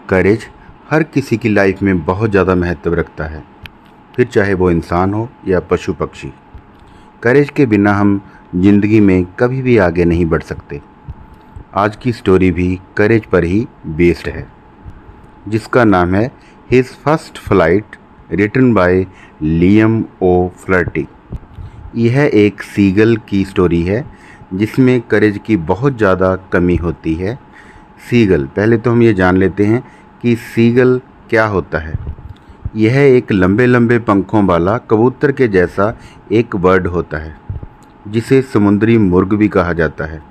करेज हर किसी की लाइफ में बहुत ज़्यादा महत्व रखता है, फिर चाहे वो इंसान हो या पशु पक्षी। करेज के बिना हम जिंदगी में कभी भी आगे नहीं बढ़ सकते। आज की स्टोरी भी करेज पर ही बेस्ड है, जिसका नाम है his first flight, written by Liam O'Flaherty. यह एक सीगल की स्टोरी है जिसमें करेज की बहुत ज़्यादा कमी होती है। सीगल, पहले तो हम ये जान लेते हैं कि सीगल क्या होता है। यह एक लंबे लंबे पंखों वाला कबूतर के जैसा एक बर्ड होता है जिसे समुद्री मुर्ग भी कहा जाता है।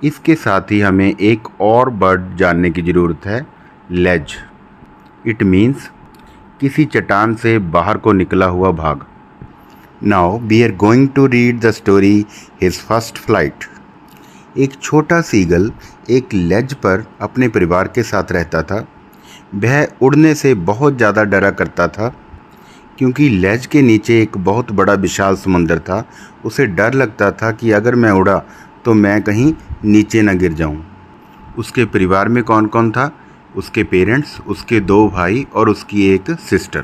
इसके साथ ही हमें एक और बर्ड जानने की ज़रूरत है, लेज। इट मीन्स किसी चट्टान से बाहर को निकला हुआ भाग। Now we are going to read the story his first flight. एक छोटा सीगल एक लेज पर अपने परिवार के साथ रहता था। वह उड़ने से बहुत ज़्यादा डरा करता था क्योंकि लेज के नीचे एक बहुत बड़ा विशाल समुंदर था। उसे डर लगता था कि अगर मैं उड़ा तो मैं कहीं नीचे न गिर जाऊं। उसके परिवार में कौन कौन था? उसके पेरेंट्स, उसके 2 भाई और उसकी एक सिस्टर,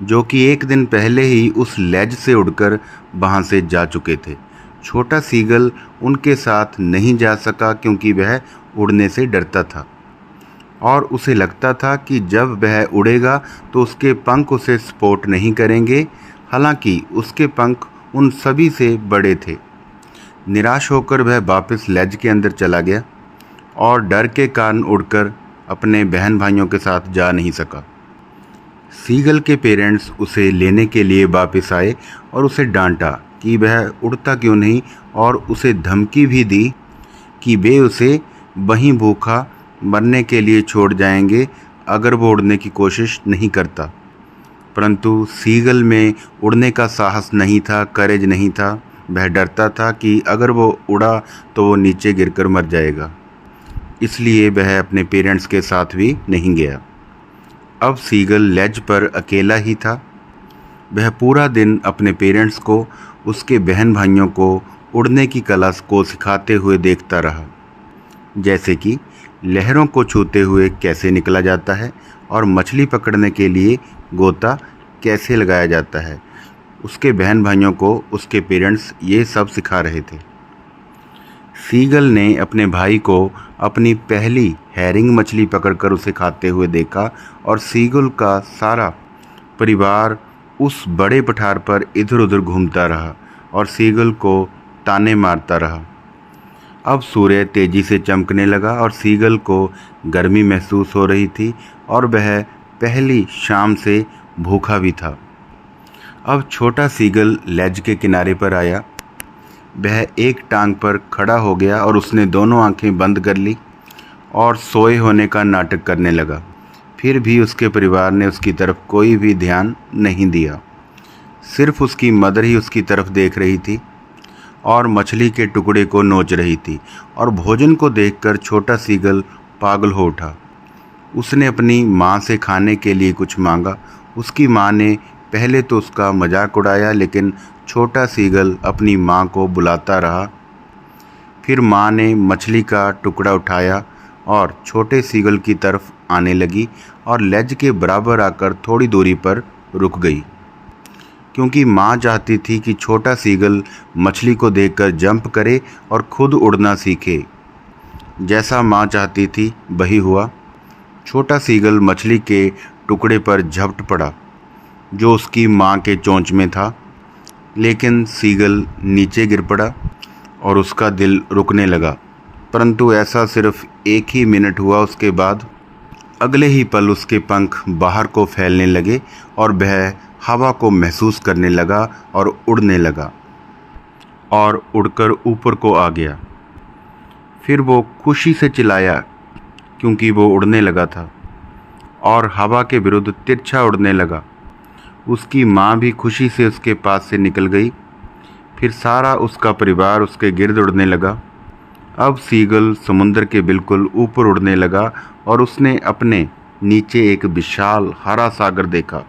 जो कि एक दिन पहले ही उस लेज से उड़कर वहाँ से जा चुके थे। छोटा सीगल उनके साथ नहीं जा सका क्योंकि वह उड़ने से डरता था और उसे लगता था कि जब वह उड़ेगा तो उसके पंख उसे सपोर्ट नहीं करेंगे। हालांकि उसके पंख उन सभी से बड़े थे। निराश होकर वह वापस लेज के अंदर चला गया और डर के कारण उड़कर अपने बहन भाइयों के साथ जा नहीं सका। सीगल के पेरेंट्स उसे लेने के लिए वापस आए और उसे डांटा कि वह उड़ता क्यों नहीं, और उसे धमकी भी दी कि वे उसे वहीं भूखा मरने के लिए छोड़ जाएंगे अगर वो उड़ने की कोशिश नहीं करता। परंतु सीगल में उड़ने का साहस नहीं था, करेज नहीं था। वह डरता था कि अगर वो उड़ा तो वो नीचे गिरकर मर जाएगा, इसलिए वह अपने पेरेंट्स के साथ भी नहीं गया। अब सीगल लेज पर अकेला ही था। वह पूरा दिन अपने पेरेंट्स को, उसके बहन भाइयों को उड़ने की कला को सिखाते हुए देखता रहा, जैसे कि लहरों को छूते हुए कैसे निकला जाता है और मछली पकड़ने के लिए गोता कैसे लगाया जाता है। उसके बहन भाइयों को उसके पेरेंट्स ये सब सिखा रहे थे। सीगल ने अपने भाई को अपनी पहली हैरिंग मछली पकड़कर उसे खाते हुए देखा और सीगल का सारा परिवार उस बड़े पठार पर इधर उधर घूमता रहा और सीगल को ताने मारता रहा। अब सूर्य तेज़ी से चमकने लगा और सीगल को गर्मी महसूस हो रही थी और वह पहली शाम से भूखा भी था। अब छोटा सीगल लेज के किनारे पर आया। वह एक टांग पर खड़ा हो गया और उसने दोनों आंखें बंद कर ली और सोए होने का नाटक करने लगा। फिर भी उसके परिवार ने उसकी तरफ कोई भी ध्यान नहीं दिया। सिर्फ उसकी मदर ही उसकी तरफ देख रही थी और मछली के टुकड़े को नोच रही थी, और भोजन को देखकर छोटा सीगल पागल हो उठा। उसने अपनी माँ से खाने के लिए कुछ मांगा। उसकी माँ ने पहले तो उसका मजाक उड़ाया, लेकिन छोटा सीगल अपनी माँ को बुलाता रहा। फिर माँ ने मछली का टुकड़ा उठाया और छोटे सीगल की तरफ आने लगी और लेज के बराबर आकर थोड़ी दूरी पर रुक गई, क्योंकि माँ चाहती थी कि छोटा सीगल मछली को देखकर जंप करे और खुद उड़ना सीखे। जैसा माँ चाहती थी वही हुआ। छोटा सीगल मछली के टुकड़े पर झपट पड़ा जो उसकी माँ के चोंच में था, लेकिन सीगल नीचे गिर पड़ा और उसका दिल रुकने लगा। परंतु ऐसा सिर्फ एक ही मिनट हुआ। उसके बाद अगले ही पल उसके पंख बाहर को फैलने लगे और वह हवा को महसूस करने लगा और उड़ने लगा और उड़कर ऊपर को आ गया। फिर वो खुशी से चिल्लाया क्योंकि वो उड़ने लगा था और हवा के विरुद्ध तिरछा उड़ने लगा। उसकी माँ भी खुशी से उसके पास से निकल गई। फिर सारा उसका परिवार उसके गिर्द उड़ने लगा। अब सीगल समुद्र के बिल्कुल ऊपर उड़ने लगा और उसने अपने नीचे एक विशाल हरा सागर देखा।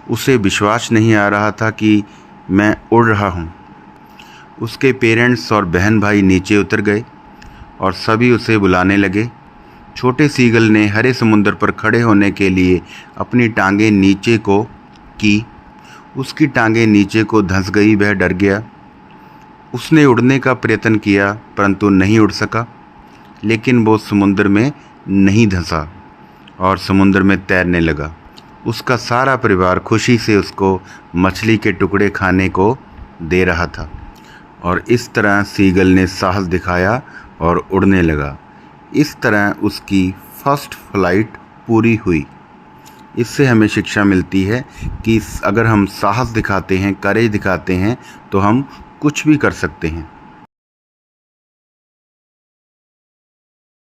उसे विश्वास नहीं आ रहा था कि मैं उड़ रहा हूँ। उसके पेरेंट्स और बहन भाई नीचे उतर गए और सभी उसे बुलाने लगे। छोटे सीगल ने हरे समुद्र पर खड़े होने के लिए अपनी टांगें नीचे को की। उसकी टांगें नीचे को धंस गई। वह डर गया। उसने उड़ने का प्रयत्न किया परंतु नहीं उड़ सका। लेकिन वो समुद्र में नहीं धंसा और समुद्र में तैरने लगा। उसका सारा परिवार खुशी से उसको मछली के टुकड़े खाने को दे रहा था और इस तरह सीगल ने साहस दिखाया और उड़ने लगा। इस तरह उसकी फर्स्ट फ्लाइट पूरी हुई। इससे हमें शिक्षा मिलती है कि अगर हम साहस दिखाते हैं, करेज दिखाते हैं तो हम कुछ भी कर सकते हैं।